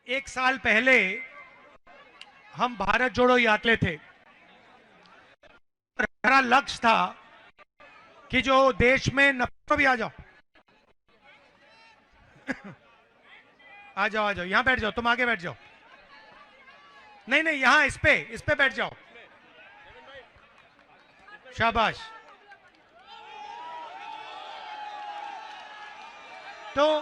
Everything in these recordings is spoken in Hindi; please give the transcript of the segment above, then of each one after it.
एक साल पहले हम भारत जोड़ो यात्रा थे। हमारा लक्ष्य था कि जो देश में भी आ जाओ आ जाओ आ जाओ, यहां बैठ जाओ, तुम आगे बैठ जाओ। नहीं नहीं, यहां इस पे बैठ जाओ। शाबाश। तो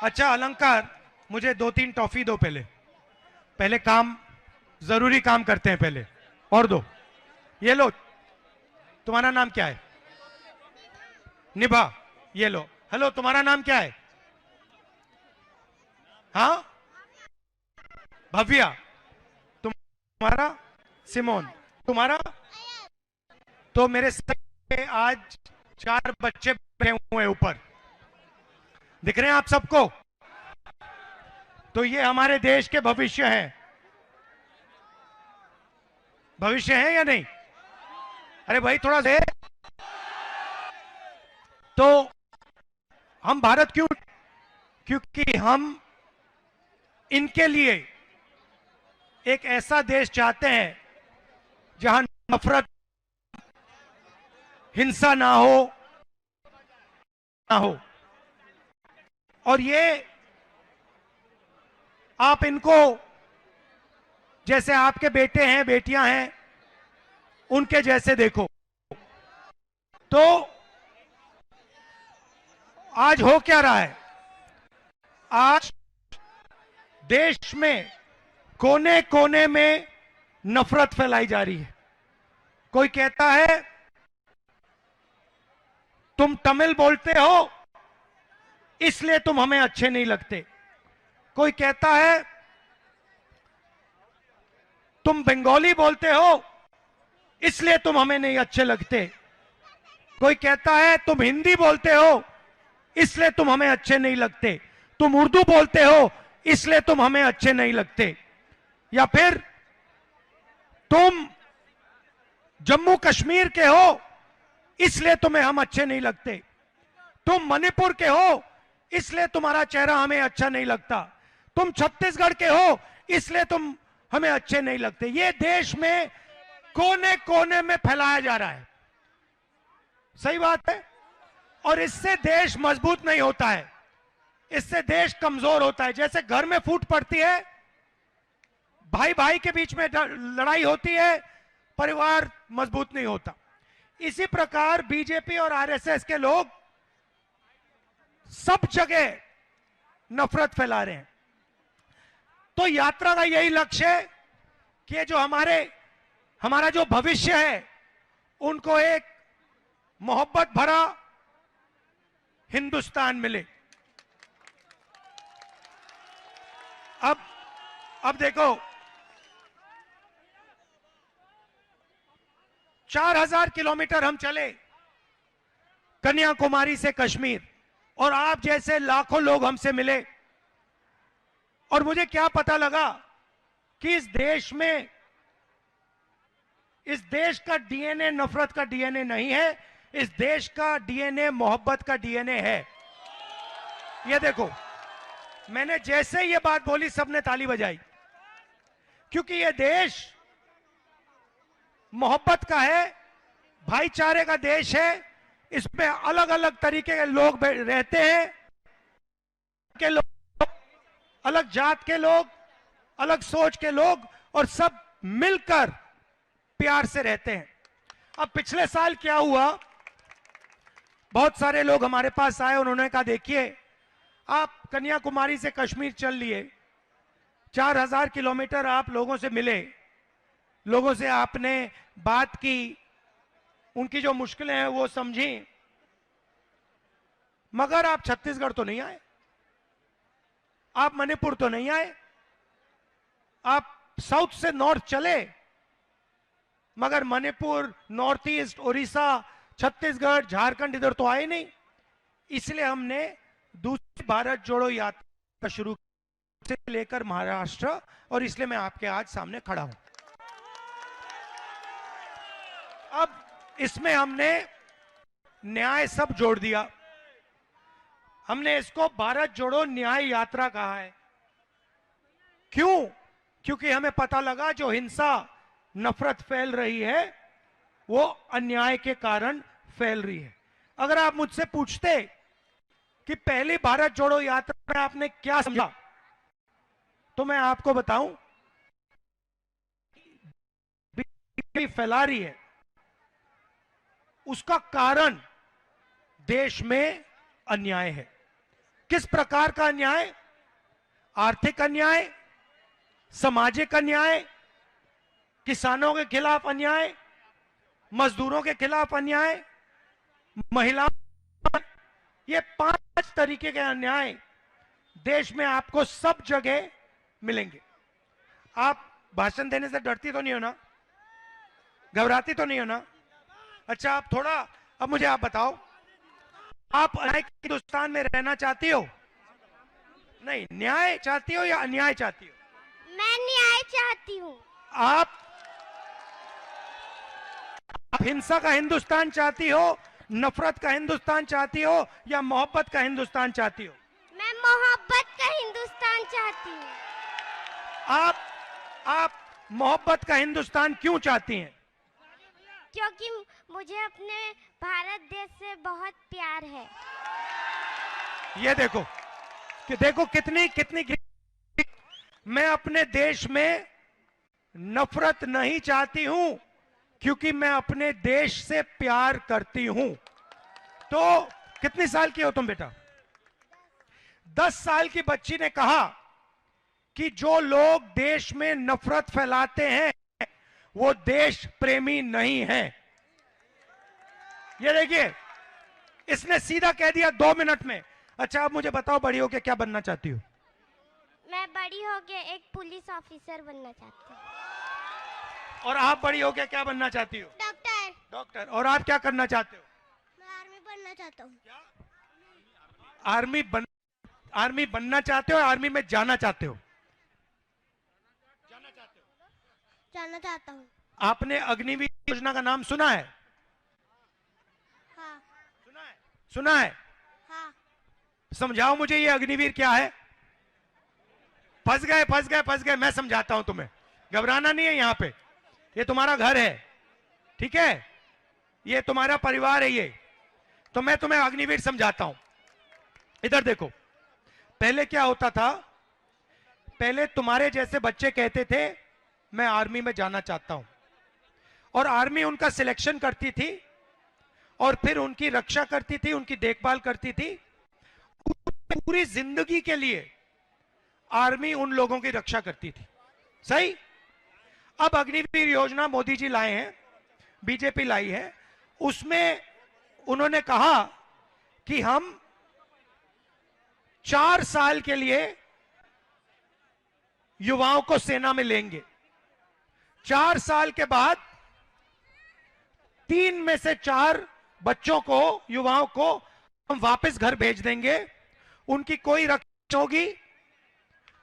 अच्छा अलंकार, मुझे 2-3 टॉफी दो। पहले पहले काम, जरूरी काम करते हैं पहले। और दो, ये लो। तुम्हारा नाम क्या है? निभा, ये लो। हेलो, तुम्हारा नाम क्या है? हाँ, भव्या। तुम्हारा? सिमोन। तुम्हारा? तो मेरे साथ आज 4 बच्चे बैठे हुए ऊपर, दिख रहे हैं आप सबको? तो ये हमारे देश के भविष्य हैं। भविष्य है या नहीं? अरे भाई थोड़ा दे। तो हम भारत क्यों? क्योंकि हम इनके लिए एक ऐसा देश चाहते हैं जहां नफरत, हिंसा ना हो। और ये आप इनको, जैसे आपके बेटे हैं बेटियां हैं, उनके जैसे देखो। तो आज हो क्या रहा है? आज देश में कोने कोने में नफरत फैलाई जा रही है। कोई कहता है तुम तमिल बोलते हो इसलिए तुम हमें अच्छे नहीं लगते। कोई कहता है तुम बंगाली बोलते हो इसलिए तुम हमें नहीं अच्छे लगते। कोई कहता है तुम हिंदी बोलते हो इसलिए तुम हमें अच्छे नहीं लगते। तुम उर्दू बोलते हो इसलिए तुम हमें अच्छे नहीं लगते। या फिर तुम जम्मू कश्मीर के हो इसलिए तुम्हें हम अच्छे नहीं लगते। तुम मणिपुर के हो इसलिए तुम्हारा चेहरा हमें अच्छा नहीं लगता। तुम छत्तीसगढ़ के हो इसलिए तुम हमें अच्छे नहीं लगते। ये देश में कोने कोने में फैलाया जा रहा है। सही बात है। और इससे देश मजबूत नहीं होता है, इससे देश कमजोर होता है। जैसे घर में फूट पड़ती है, भाई भाई के बीच में लड़ाई होती है, परिवार मजबूत नहीं होता। इसी प्रकार बीजेपी और आरएसएस के लोग सब जगह नफरत फैला रहे हैं। तो यात्रा का यही लक्ष्य है कि जो हमारा जो भविष्य है, उनको एक मोहब्बत भरा हिंदुस्तान मिले। अब देखो, 4000 किलोमीटर हम चले कन्याकुमारी से कश्मीर, और आप जैसे लाखों लोग हमसे मिले। और मुझे क्या पता लगा कि इस देश का डीएनए नफरत का डीएनए नहीं है, इस देश का डीएनए मोहब्बत का डीएनए है। ये देखो, मैंने जैसे ये बात बोली सबने ताली बजाई, क्योंकि ये देश मोहब्बत का है, भाईचारे का देश है। इसमें अलग अलग तरीके के लोग रहते हैं, अलग जात के लोग, अलग सोच के लोग, और सब मिलकर प्यार से रहते हैं। अब पिछले साल क्या हुआ, बहुत सारे लोग हमारे पास आए, उन्होंने कहा देखिए आप कन्याकुमारी से कश्मीर चल लिए, 4000 किलोमीटर आप लोगों से मिले, लोगों से आपने बात की, उनकी जो मुश्किलें हैं वो समझी, मगर आप छत्तीसगढ़ तो नहीं आए, आप मणिपुर तो नहीं आए, आप साउथ से नॉर्थ चले, मगर मणिपुर, नॉर्थ ईस्ट, उड़ीसा, छत्तीसगढ़, झारखंड इधर तो आए नहीं। इसलिए हमने दूसरी भारत जोड़ो यात्रा शुरू से लेकर महाराष्ट्र, और इसलिए मैं आपके आज सामने खड़ा हूं। अब इसमें हमने न्याय सब जोड़ दिया। हमने इसको भारत जोड़ो न्याय यात्रा कहा है। क्यों? क्योंकि हमें पता लगा जो हिंसा, नफरत फैल रही है वो अन्याय के कारण फैल रही है। अगर आप मुझसे पूछते कि पहली भारत जोड़ो यात्रा में आपने क्या समझा, तो मैं आपको बताऊं, बीजेपी फैला रही है, उसका कारण देश में अन्याय है। किस प्रकार का अन्याय? आर्थिक अन्याय, सामाजिक अन्याय, किसानों के खिलाफ अन्याय, मजदूरों के खिलाफ अन्याय, महिलाओं, ये 5 तरीके के अन्याय देश में आपको सब जगह मिलेंगे। आप भाषण देने से डरती तो नहीं हो ना? घबराती तो नहीं हो ना? अच्छा, आप थोड़ा, अब मुझे आप बताओ, आप न्याय के हिंदुस्तान में रहना चाहती हो? नहीं, न्याय चाहती हो या अन्याय चाहती हो? मैं न्याय चाहती हूँ। आप हिंसा का हिंदुस्तान चाहती हो, नफरत का हिंदुस्तान चाहती हो या मोहब्बत का हिंदुस्तान चाहती हो? मैं मोहब्बत का हिंदुस्तान चाहती हूँ। आप मोहब्बत का हिंदुस्तान क्यों चाहती हैं? क्योंकि मुझे अपने भारत देश से बहुत प्यार है। ये देखो कि देखो कितनी कितनी, मैं अपने देश में नफरत नहीं चाहती हूं क्योंकि मैं अपने देश से प्यार करती हूं। तो कितनी साल की हो तुम बेटा? 10 साल की बच्ची ने कहा कि जो लोग देश में नफरत फैलाते हैं वो देश प्रेमी नहीं है। ये देखिए, इसने सीधा कह दिया 2 मिनट में। अच्छा, अब मुझे बताओ, बड़ी होके क्या बनना चाहती हो? मैं बड़ी होके एक पुलिस ऑफिसर बनना चाहती हूँ। और आप बड़ी होके क्या बनना चाहती हो? डॉक्टर। डॉक्टर। और आप क्या करना चाहते हो? मैं आर्मी बनना चाहता हूँ। आर्मी बनना चाहते हो, आर्मी में जाना चाहते हो? जाना चाहता हूँ। आपने अग्निवीर योजना का नाम सुना है? हाँ। सुना है? हाँ। समझाओ मुझे, ये अग्निवीर क्या है? फंस गए, मैं समझाता हूं तुम्हें। घबराना नहीं है, यहां पे ये तुम्हारा घर है, ठीक है? ये तुम्हारा परिवार है ये। तो मैं तुम्हें अग्निवीर समझाता हूं। इधर देखो, पहले क्या होता था? पहले तुम्हारे जैसे बच्चे कहते थे मैं आर्मी में जाना चाहता हूं, और आर्मी उनका सिलेक्शन करती थी और फिर उनकी रक्षा करती थी, उनकी देखभाल करती थी। पूरी जिंदगी के लिए आर्मी उन लोगों की रक्षा करती थी, सही? अब अग्निवीर योजना मोदी जी लाए हैं, बीजेपी लाई है। उसमें उन्होंने कहा कि हम 4 साल के लिए युवाओं को सेना में लेंगे। 4 साल के बाद 3 में से 4 बच्चों को, युवाओं को हम वापस घर भेज देंगे। उनकी कोई रक्षा होगी,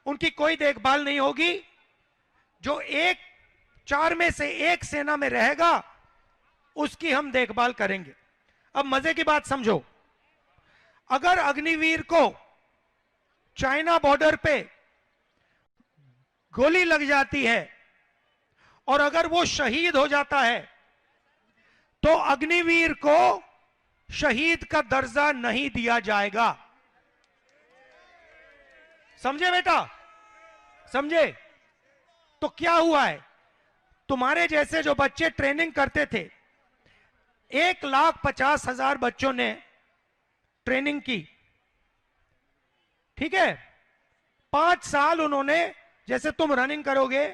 उनकी कोई देखभाल नहीं होगी। जो 4 में से 1 सेना में रहेगा उसकी हम देखभाल करेंगे। अब मजे की बात समझो, अगर अग्निवीर को चाइना बॉर्डर पे गोली लग जाती है और अगर वो शहीद हो जाता है तो अग्निवीर को शहीद का दर्जा नहीं दिया जाएगा। समझे बेटा? समझे? तो क्या हुआ है, तुम्हारे जैसे जो बच्चे ट्रेनिंग करते थे, 1,50,000 बच्चों ने ट्रेनिंग की, ठीक है? 5 साल उन्होंने, जैसे तुम रनिंग करोगे,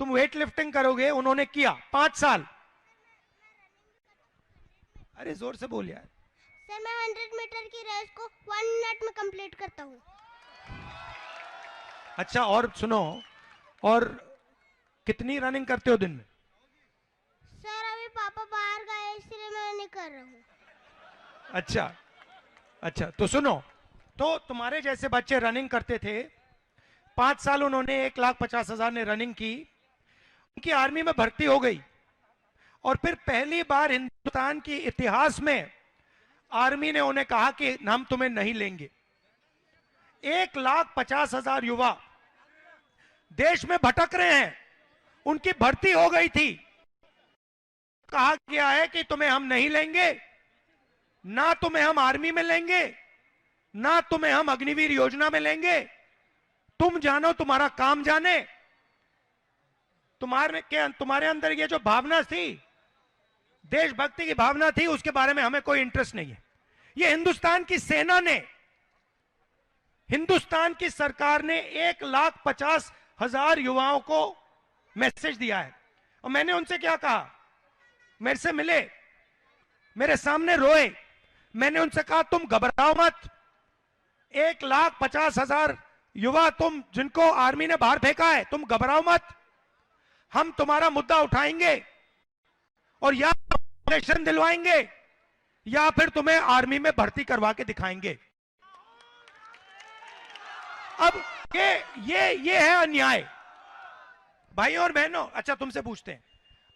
तुम वेट लिफ्टिंग करोगे, उन्होंने किया 5 साल। अरे जोर से बोल यार। सर, मैं 100 मीटर की रेस को 1 मिनट में कंप्लीट करता हूँ। अच्छा, और सुनो, और कितनी रनिंग करते हो दिन में? सर, अभी पापा बाहर गए इसलिए मैं नहीं कर रहा हूँ। अच्छा, तो सुनो, तो तुम्हारे जैसे बच्चे रनिंग करते थे, 5 साल उन्होंने, 1,50,000 ने रनिंग की, उनकी आर्मी में भर्ती हो गई, और फिर पहली बार हिंदुस्तान की इतिहास में आर्मी ने उन्हें कहा कि हम तुम्हें नहीं लेंगे। 1,50,000 युवा देश में भटक रहे हैं, उनकी भर्ती हो गई थी, कहा गया है कि तुम्हें हम नहीं लेंगे, ना तुम्हें हम आर्मी में लेंगे, ना तुम्हें हम अग्निवीर योजना में लेंगे, तुम जानो तुम्हारा काम जाने। तुम्हारे अंदर ये जो भावना थी, देशभक्ति की भावना थी, उसके बारे में हमें कोई इंटरेस्ट नहीं है। ये हिंदुस्तान की सेना ने, हिंदुस्तान की सरकार ने 1,50,000 युवाओं को मैसेज दिया है। और मैंने उनसे क्या कहा, मेरे से मिले, मेरे सामने रोए, मैंने उनसे कहा तुम घबराओ मत, 1,50,000 युवा तुम जिनको आर्मी ने बाहर फेंका है, तुम घबराओ मत, हम तुम्हारा मुद्दा उठाएंगे और या इलेक्शन दिलवाएंगे या फिर तुम्हें आर्मी में भर्ती करवा के दिखाएंगे। अब ये है अन्याय। भाइयों और बहनों, अच्छा तुमसे पूछते हैं,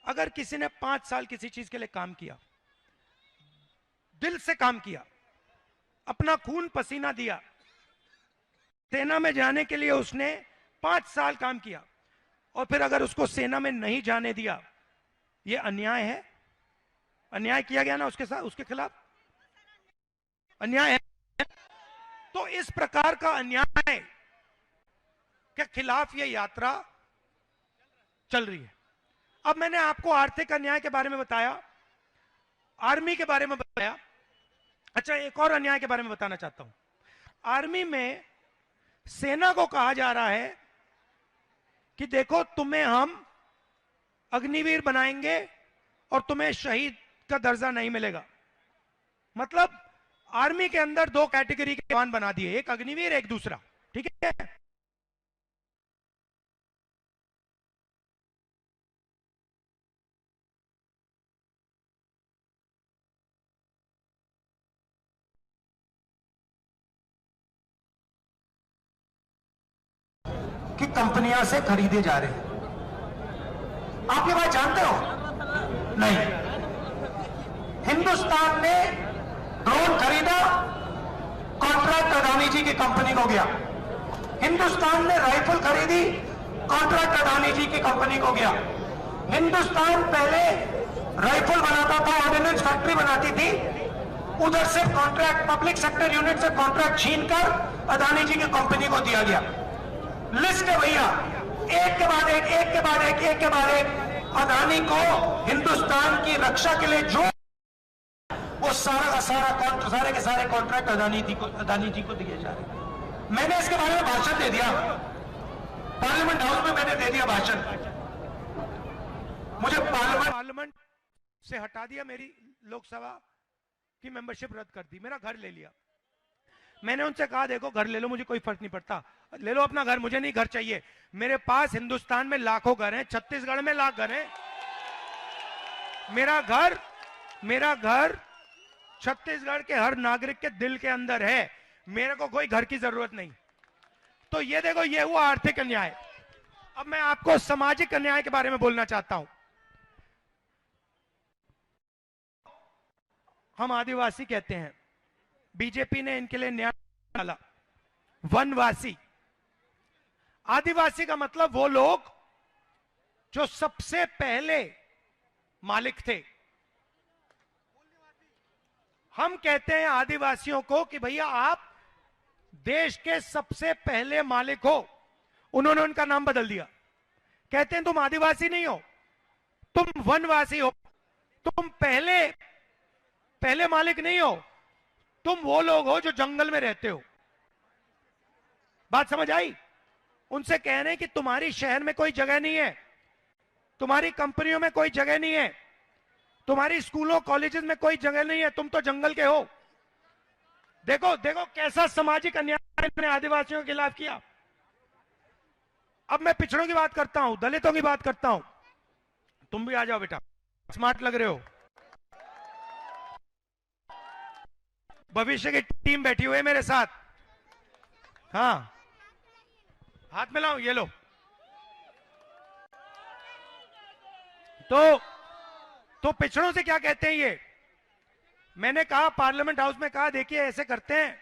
अगर किसी ने 5 साल किसी चीज के लिए काम किया, दिल से काम किया, अपना खून पसीना दिया, सेना में जाने के लिए उसने 5 साल काम किया, और फिर अगर उसको सेना में नहीं जाने दिया, यह अन्याय है? अन्याय किया गया ना उसके साथ, उसके खिलाफ अन्याय है। तो इस प्रकार का अन्याय के खिलाफ यह यात्रा चल रही है। अब मैंने आपको आर्थिक अन्याय के बारे में बताया, आर्मी के बारे में बताया। अच्छा, एक और अन्याय के बारे में बताना चाहता हूं। आर्मी में सेना को कहा जा रहा है कि देखो तुम्हें हम अग्निवीर बनाएंगे और तुम्हें शहीद का दर्जा नहीं मिलेगा। मतलब आर्मी के अंदर 2 कैटेगरी के जवान बना दिए, एक अग्निवीर, एक दूसरा। ठीक है, कि कंपनियां से खरीदे जा रहे हैं। आप ये बात जानते हो? नहीं। हिंदुस्तान ने ड्रोन खरीदा, कॉन्ट्रैक्ट अदानी जी की कंपनी को गया। हिंदुस्तान ने राइफल खरीदी, कॉन्ट्रैक्ट अदानी जी की कंपनी को गया। हिंदुस्तान पहले राइफल बनाता था, ऑर्डिनेंस फैक्ट्री बनाती थी, उधर से कॉन्ट्रैक्ट, पब्लिक सेक्टर यूनिट से कॉन्ट्रैक्ट छीनकर अदानी जी की कंपनी को दिया गया। लिस्ट है भैया, एक के बाद एक, एक के बाद एक, एक के बाद एक। अदानी को हिंदुस्तान की रक्षा के लिए जो वो सारा का सारा सारे के सारे कॉन्ट्रैक्ट अदानी जी को दिए जा रहे। मैंने इसके बारे में भाषण दे दिया, पार्लियामेंट हाउस में मैंने दे दिया भाषण। मुझे पार्लियामेंट से हटा दिया, मेरी लोकसभा की मेंबरशिप रद्द कर दी, मेरा घर ले लिया। मैंने उनसे कहा देखो घर ले लो, मुझे कोई फर्क नहीं पड़ता, ले लो अपना घर, मुझे नहीं घर चाहिए। मेरे पास हिंदुस्तान में लाखों घर हैं, छत्तीसगढ़ में लाख घर हैं। मेरा घर छत्तीसगढ़ के हर नागरिक के दिल के अंदर है, मेरे को कोई घर की जरूरत नहीं। तो ये देखो, ये हुआ आर्थिक अन्याय। अब मैं आपको सामाजिक अन्याय के बारे में बोलना चाहता हूं। हम आदिवासी कहते हैं, बीजेपी ने इनके लिए न्याय डाला। वनवासी, आदिवासी का मतलब वो लोग जो सबसे पहले मालिक थे। हम कहते हैं आदिवासियों को कि भैया आप देश के सबसे पहले मालिक हो। उन्होंने उनका नाम बदल दिया, कहते हैं तुम आदिवासी नहीं हो, तुम वनवासी हो, तुम पहले मालिक नहीं हो, तुम वो लोग हो जो जंगल में रहते हो। बात समझ आई? उनसे कह रहे हैं कि तुम्हारी शहर में कोई जगह नहीं है, तुम्हारी कंपनियों में कोई जगह नहीं है, तुम्हारी स्कूलों कॉलेजेस में कोई जगह नहीं है, तुम तो जंगल के हो। देखो देखो कैसा सामाजिक अन्याय ने आदिवासियों के खिलाफ किया। अब मैं पिछड़ों की बात करता हूं, दलितों की बात करता हूं। तुम भी आ जाओ बेटा, स्मार्ट लग रहे हो। भविष्य की टीम बैठी हुई है मेरे साथ। हाँ, हाथ मिलाओ, ये लो। तो पिछड़ों से क्या कहते हैं ये? मैंने कहा पार्लियामेंट हाउस में, कहा देखिए ऐसे करते हैं,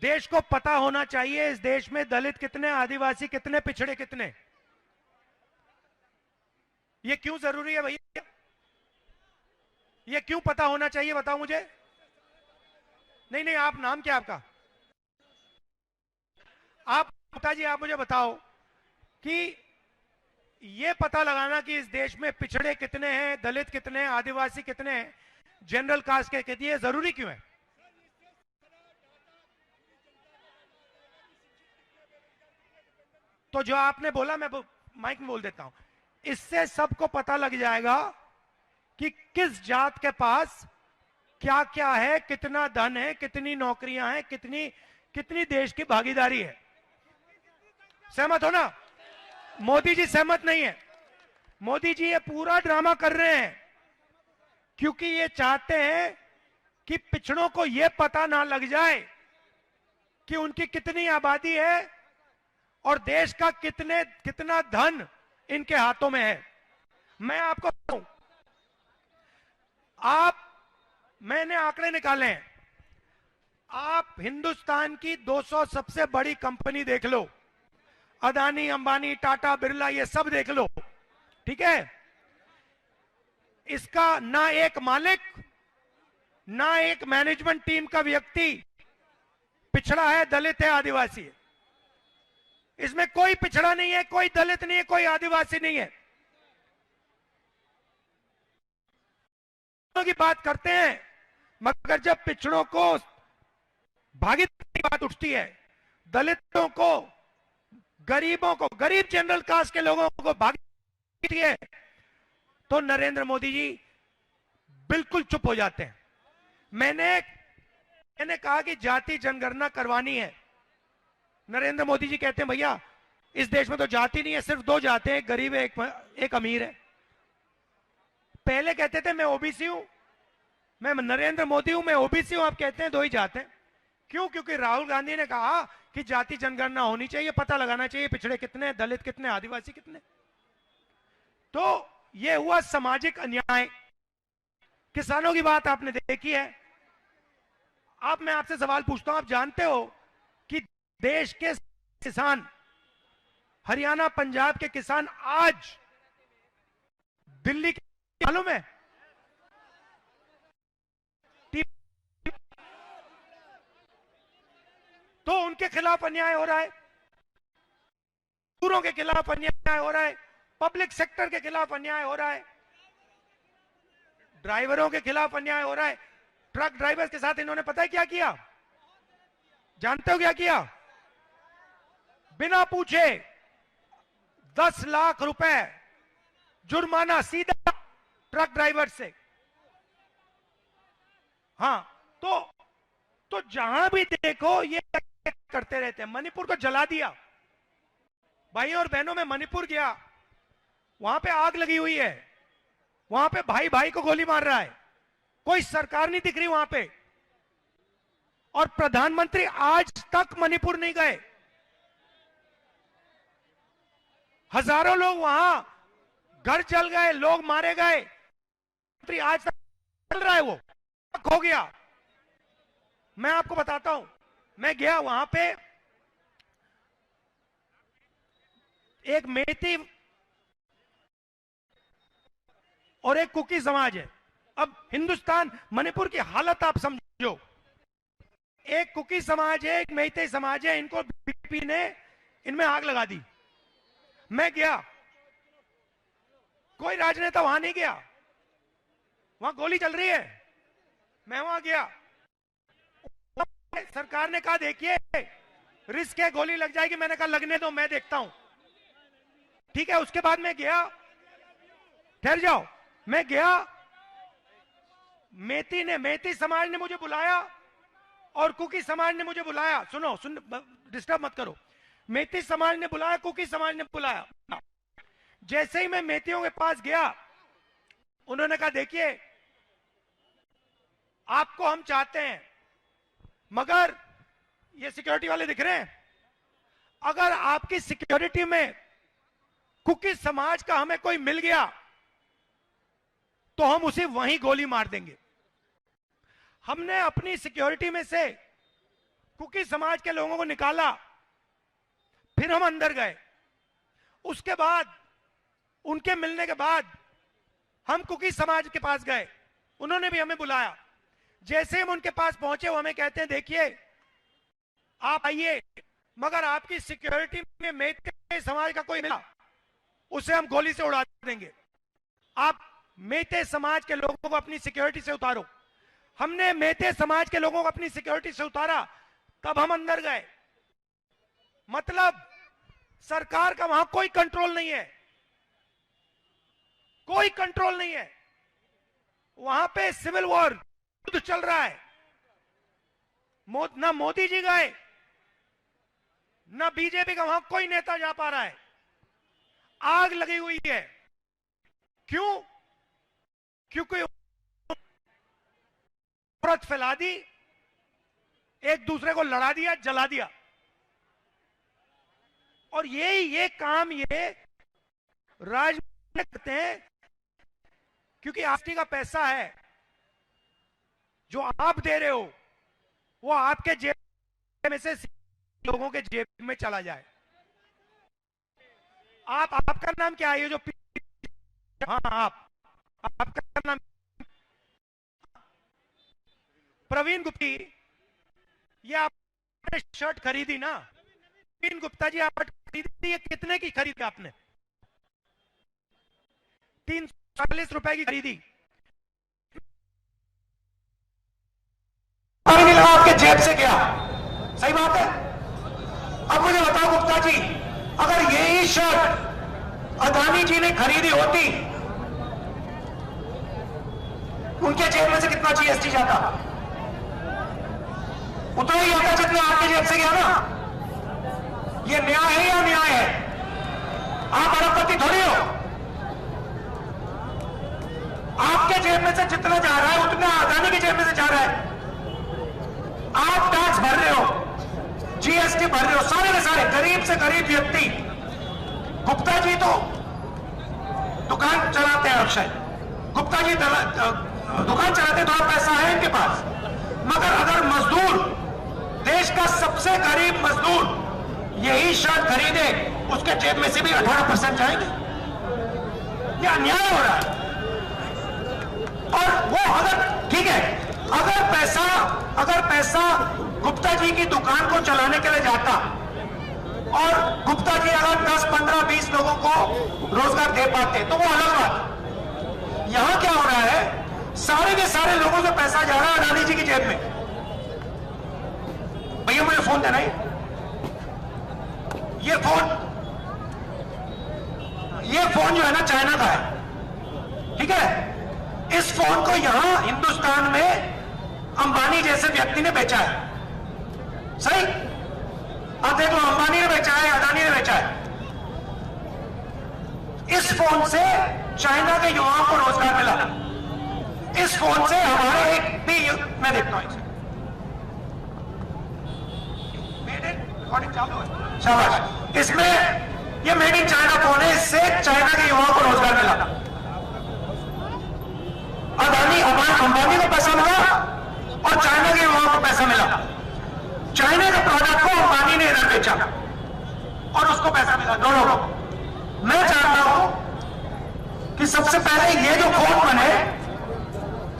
देश को पता होना चाहिए इस देश में दलित कितने, आदिवासी कितने, पिछड़े कितने। ये क्यों जरूरी है भैया? ये क्यों पता होना चाहिए, बताओ मुझे। नहीं नहीं, आप नाम क्या आपका? आप पिताजी, आप मुझे बताओ कि ये पता लगाना कि इस देश में पिछड़े कितने हैं, दलित कितने हैं, आदिवासी कितने हैं, जनरल कास्ट के कितने, ये जरूरी क्यों है? तो जो आपने बोला मैं माइक में बोल देता हूं, इससे सबको पता लग जाएगा कि किस जात के पास क्या क्या है, कितना धन है, कितनी नौकरियां हैं, कितनी कितनी देश की भागीदारी है। सहमत हो ना? मोदी जी सहमत नहीं है। मोदी जी ये पूरा ड्रामा कर रहे हैं क्योंकि ये चाहते हैं कि पिछड़ों को ये पता ना लग जाए कि उनकी कितनी आबादी है और देश का कितना धन इनके हाथों में है। मैं आपको बताऊं, मैंने आंकड़े निकाले हैं। आप हिंदुस्तान की 200 सबसे बड़ी कंपनी देख लो, अदानी, अंबानी, टाटा, बिरला, ये सब देख लो, ठीक है? इसका ना एक मालिक, ना एक मैनेजमेंट टीम का व्यक्ति पिछड़ा है, दलित है, आदिवासी है। इसमें कोई पिछड़ा नहीं है, कोई दलित नहीं है, कोई आदिवासी नहीं है। की बात करते हैं, मगर जब पिछड़ों को भागीदारी की बात उठती है, दलितों को, गरीबों को, गरीब जनरल कास्ट के लोगों को भागीदारी है, तो नरेंद्र मोदी जी बिल्कुल चुप हो जाते हैं। मैंने कहा कि जाति जनगणना करवानी है। नरेंद्र मोदी जी कहते हैं भैया इस देश में तो जाति नहीं है, सिर्फ दो जाते हैं, एक गरीब है, एक अमीर है। पहले कहते थे मैं ओबीसी हूं, मैं नरेंद्र मोदी हूं, मैं ओबीसी हूं, आप कहते हैं दो ही जाते हैं। क्यों? क्योंकि राहुल गांधी ने कहा कि जाति जनगणना होनी चाहिए, पता लगाना चाहिए पिछड़े कितने, दलित कितने, आदिवासी कितने। तो यह हुआ सामाजिक अन्याय। किसानों की बात आपने देखी है। अब मैं आपसे सवाल पूछता हूं, आप जानते हो कि देश के किसान, हरियाणा, पंजाब के किसान आज दिल्ली के, मालूम है, तो उनके खिलाफ अन्याय हो रहा है, मजदूरों के खिलाफ अन्याय हो रहा है, पब्लिक सेक्टर के खिलाफ अन्याय हो रहा है, ड्राइवरों के खिलाफ अन्याय हो रहा है। ट्रक ड्राइवर्स के साथ इन्होंने पता है क्या किया? जानते हो क्या किया? बिना पूछे 10 लाख रुपए जुर्माना सीधा ट्रक ड्राइवर से। हाँ, तो जहां भी देखो ये करते रहते हैं। मणिपुर को जला दिया। भाइयों और बहनों, में मणिपुर गया, वहां पे आग लगी हुई है, वहां पे भाई भाई को गोली मार रहा है, कोई सरकार नहीं दिख रही वहां पे, और प्रधानमंत्री आज तक मणिपुर नहीं गए। हजारों लोग वहां, घर जल गए, लोग मारे गए, आज तक चल रहा है, वो हो गया। मैं आपको बताता हूं, मैं गया वहां पे, एक मेती और एक कुकी समाज है। अब हिंदुस्तान, मणिपुर की हालत आप समझो, एक कुकी समाज है, एक मेती समाज है, इनको बीजेपी ने इनमें आग लगा दी। मैं गया, कोई राजनेता वहां नहीं गया, वहां गोली चल रही है, मैं वहां गया। सरकार ने कहा देखिए रिस्क है, गोली लग जाएगी। मैंने कहा लगने दो, मैं देखता हूं, ठीक है। उसके बाद मैं गया, ठहर जाओ, मैं गया, मेती समाज ने मुझे बुलाया और कुकी समाज ने मुझे बुलाया। सुनो, डिस्टर्ब मत करो। मेती समाज ने बुलाया, कुकी समाज ने बुलाया। जैसे ही मैं मेतियों के पास गया, उन्होंने कहा देखिए आपको हम चाहते हैं, मगर ये सिक्योरिटी वाले दिख रहे हैं, अगर आपकी सिक्योरिटी में कुकी समाज का हमें कोई मिल गया तो हम उसे वहीं गोली मार देंगे। हमने अपनी सिक्योरिटी में से कुकी समाज के लोगों को निकाला, फिर हम अंदर गए। उसके बाद उनके मिलने के बाद हम कुकी समाज के पास गए, उन्होंने भी हमें बुलाया। जैसे हम उनके पास पहुंचे वो हमें कहते हैं देखिए आप आइए, मगर आपकी सिक्योरिटी में मेते समाज का कोई मिला उसे हम गोली से उड़ा देंगे, आप मेते समाज के लोगों को अपनी सिक्योरिटी से उतारो। हमने मेते समाज के लोगों को अपनी सिक्योरिटी से उतारा, तब हम अंदर गए। मतलब सरकार का वहां कोई कंट्रोल नहीं है, कोई कंट्रोल नहीं है। वहां पे सिविल वॉर युद्ध चल रहा है। ना मोदी जी गए, ना बीजेपी का वहां कोई नेता जा पा रहा है। आग लगी हुई है। क्यों? क्योंकि औरत फैला दी, एक दूसरे को लड़ा दिया, जला दिया। और ये काम ये राजनीति करते हैं क्योंकि आपकी का पैसा है जो आप दे रहे हो वो आपके जेब में से लोगों के जेब में चला जाए। आपका नाम क्या है? ये जो हाँ आपका नाम प्रवीण गुप्ती। ये आपने शर्ट खरीदी ना? प्रवीण गुप्ता जी आप खरीदी, ये कितने की खरीदी आपने? 340 रुपए की खरीदी। नहीं लगा आपके जेब से गया, सही बात है। अब मुझे बताओ गुप्ता जी, अगर यही शर्ट अदानी जी ने खरीदी होती, उनके जेब में से कितना जीएसटी जाता? उतना ही आता जितना आपके जेब से गया ना। ये न्याय है या न्याय है? आप अरबपति थोड़ी हो। आपके जेब में से जितना जा रहा है उतना अदानी की जेब में से जा रहा है। आप टैक्स भर रहे हो, जीएसटी भर रहे हो, सारे के सारे गरीब से गरीब व्यक्ति। गुप्ता जी तो दुकान चलाते हैं, अक्षय गुप्ता जी दुकान चलाते, थोड़ा पैसा है इनके पास। मगर अगर मजदूर, देश का सबसे गरीब मजदूर यही शर्ट खरीदे, उसके जेब में से भी 18% जाएंगे। यह अन्याय हो रहा है। और वो अगर ठीक है, अगर पैसा गुप्ता जी की दुकान को चलाने के लिए जाता और गुप्ता जी अगर 10, 15, 20 लोगों को रोजगार दे पाते तो वो अलग बात। यहां क्या हो रहा है, सारे के सारे लोगों से पैसा जा रहा है अदानी जी की जेब में। भैया मुझे फोन देना है, ये फोन जो है ना चाइना का है, ठीक है। इस फोन को यहां हिंदुस्तान में अंबानी जैसे व्यक्ति ने बेचा है, सही? अब देख लो, अंबानी ने बेचा है, अदानी ने बेचा है। इस फोन से चाइना के युवाओं को रोजगार मिला, इस फोन से हमारे एक भी, मैं देखता हूं रिकॉर्डिंग चालू है, शाबाश। इसमें ये मेड इन चाइना फोन है, इससे चाइना के युवाओं को रोजगार मिला। अंबानी को पैसा मिला और चाइना के युवाओं को पैसा मिला। चाइना के प्रोडक्ट को अंबानी ने इधर बेचा और उसको पैसा मिला, दोनों को। मैं चाहता हूं कि सबसे पहले ये जो फोन बने,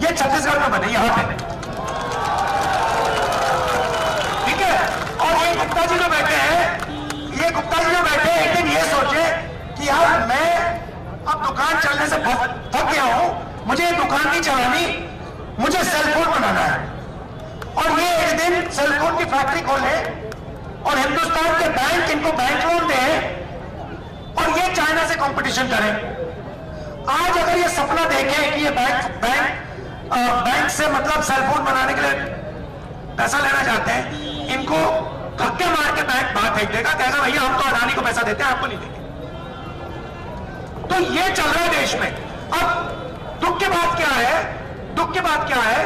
ये छत्तीसगढ़ में बने, यहां पे, ठीक है। और ये गुप्ता जी जो बैठे हैं, एक दिन ये सोचे कि यार मैं अब दुकान चलने से थक गया हूं, मुझे दुकान नहीं चलानी, मुझे सेलफोन बनाना है। और ये एक दिन सेलफोन की फैक्ट्री खोले और हिंदुस्तान के बैंक इनको बैंक लोन दें और ये चाइना से कंपटीशन करें। आज अगर ये सपना देखें कि ये बैंक से मतलब सेलफोन बनाने के लिए पैसा लेना चाहते हैं, इनको धक्के मार के बैंक बाहर फेंक देगा, कहेगा भैया हम तो अदानी को पैसा देते हैं, आपको नहीं देंगे। तो ये चल रहा है देश में। अब दुख की बात क्या है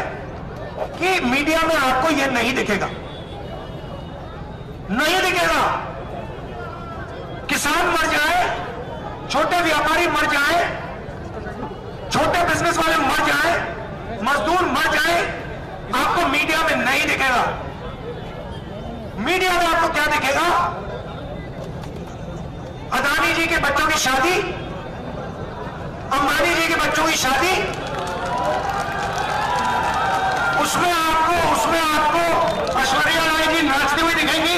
कि मीडिया में आपको यह नहीं दिखेगा, किसान मर जाए, छोटे व्यापारी मर जाए, छोटे बिजनेस वाले मर जाए, मजदूर मर जाए, आपको मीडिया में नहीं दिखेगा। मीडिया में आपको क्या दिखेगा? अदानी जी के बच्चों की शादी, अंबानी जी के बच्चों की शादी, उसमें आपको ऐश्वर्या राय जी नाचती हुई दिखेंगी,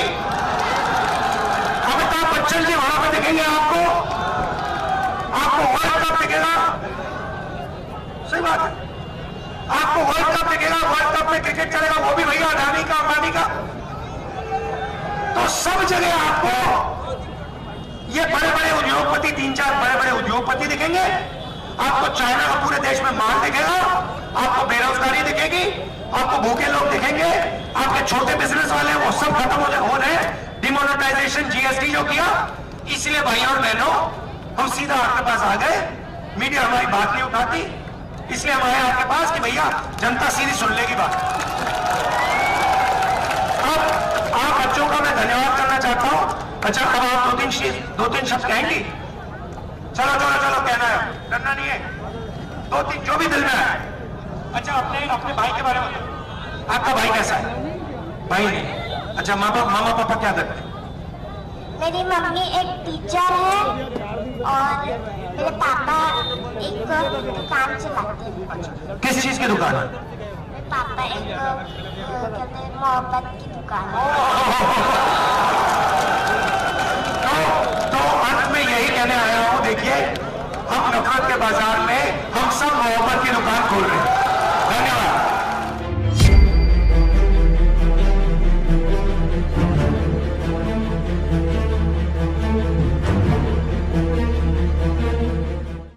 अमिताभ बच्चन जी वहां पे दिखेंगे, आपको वर्ल्ड कप दिखेगा। सही बात है, आपको वर्ल्ड कप दिखेगा, वर्ल्ड कप में क्रिकेट चलेगा, वो भी भैया अडानी का अंबानी का। तो सब जगह आपको ये बड़े बड़े उद्योगपति, 3-4 बड़े बड़े उद्योगपति दिखेंगे। आपको चाइना का पूरे देश में माल दिखेगा, आपको बेरोजगारी दिखेगी, आपको भूखे लोग दिखेंगे, आपके छोटे बिजनेस वाले वो सब खत्म हो रहे हैं। डिमोनेटाइजेशन, जीएसटी जो किया, इसलिए भाइयों और बहनों हम सीधा आपके पास आ गए। मीडिया हमारी बात नहीं उठाती, इसलिए हम आए आपके पास कि भैया जनता सीधी सुन लेगी बात। अब आप बच्चों का मैं धन्यवाद करना चाहता हूं। अच्छा, अब आप दो तीन शब्द कहेंगी? चलो चलो चलो, कहना है, डरना नहीं है, 2-3 जो भी दिल में है। अच्छा, अपने भाई के बारे में बताओ। आपका भाई कैसा है? भाई नहीं। अच्छा, मामा पापा क्या करते हैं? मेरी मम्मी एक टीचर है और मेरे पापा एक दुकान चलाते हैं। किस चीज की दुकान है? मेरे पापा एक कहते हैं मोहब्बत की दुकान है। तो अंत में यही कहने आया हूं, देखिए हम नफरत के बाजार में हम सब मोहब्बत की दुकान खोल रहे हैं।